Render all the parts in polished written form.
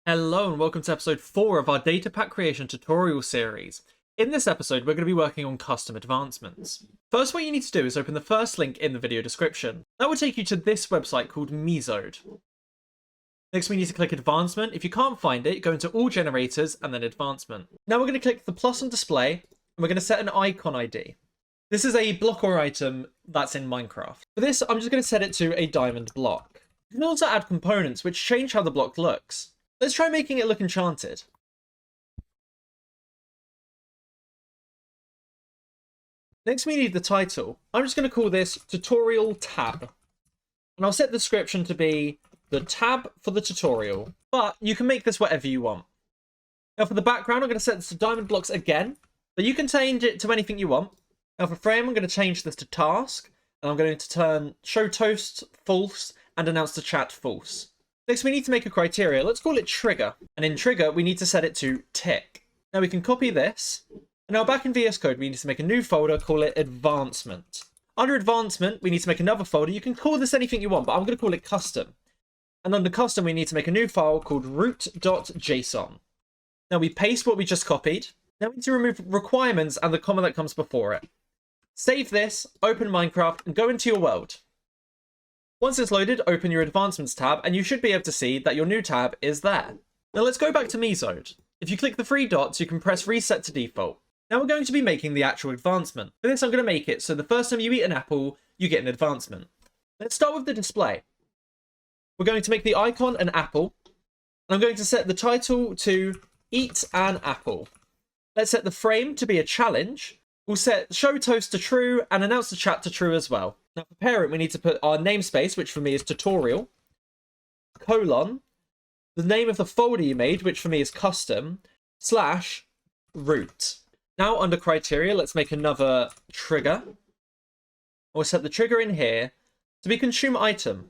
Hello and welcome to episode 4 of our data pack creation tutorial series. In this episode, we're going to be working on custom advancements. First, what you need to do is open the first link in the video description. That will take you to this website called Sydders. Next, we need to click Advancement. If you can't find it, go into All Generators and then Advancement. Now we're going to click the plus on Display and we're going to set an icon ID. This is a block or item that's in Minecraft. For this, I'm just going to set it to a diamond block. You can also add components which change how the block looks. Let's try making it look enchanted. Next we need the title. I'm just going to call this Tutorial Tab. And I'll set the description to be the tab for the tutorial. But you can make this whatever you want. Now for the background, I'm going to set this to diamond blocks again. But you can change it to anything you want. Now for frame, I'm going to change this to task. And I'm going to turn show toast false and announce the chat false. Next, we need to make a criteria. Let's call it trigger. And in trigger, we need to set it to tick. Now we can copy this. And now back in VS Code, we need to make a new folder, call it advancement. Under advancement, we need to make another folder. You can call this anything you want, but I'm going to call it custom. And under custom, we need to make a new file called root.json. Now we paste what we just copied. Now we need to remove requirements and the comma that comes before it. Save this, open Minecraft, and go into your world. Once it's loaded, open your Advancements tab, and you should be able to see that your new tab is there. Now let's go back to Meezode. If you click the three dots, you can press Reset to Default. Now we're going to be making the actual advancement. For this, I'm going to make it so the first time you eat an apple, you get an advancement. Let's start with the display. We're going to make the icon an apple, and I'm going to set the title to Eat an Apple. Let's set the frame to be a challenge. We'll set show toast to true and announce the chat to true as well. Now for parent, we need to put our namespace, which for me is tutorial, colon, the name of the folder you made, which for me is custom, slash root. Now under criteria, let's make another trigger. We'll set the trigger in here to be consume item.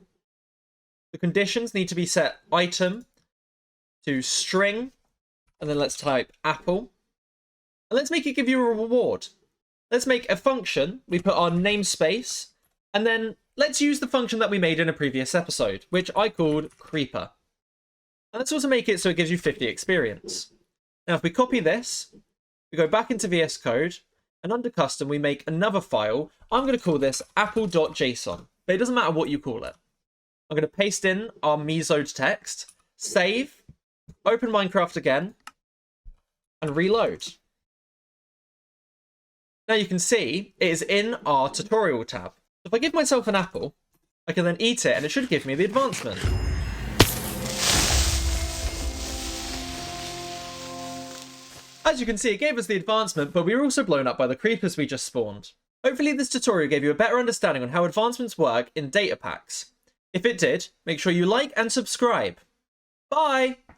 The conditions need to be set item to string, and then let's type apple. And let's make it give you a reward. Let's make a function. We put our namespace. And then let's use the function that we made in a previous episode, which I called creeper. And let's also make it so it gives you 50 experience. Now, if we copy this, we go back into VS Code, and under custom, we make another file. I'm going to call this apple.json, but it doesn't matter what you call it. I'm going to paste in our Meezode text, save, open Minecraft again, and reload. Now you can see it is in our tutorial tab. If I give myself an apple, I can then eat it and it should give me the advancement. As you can see, it gave us the advancement, but we were also blown up by the creepers we just spawned. Hopefully this tutorial gave you a better understanding on how advancements work in data packs. If it did, make sure you like and subscribe. Bye!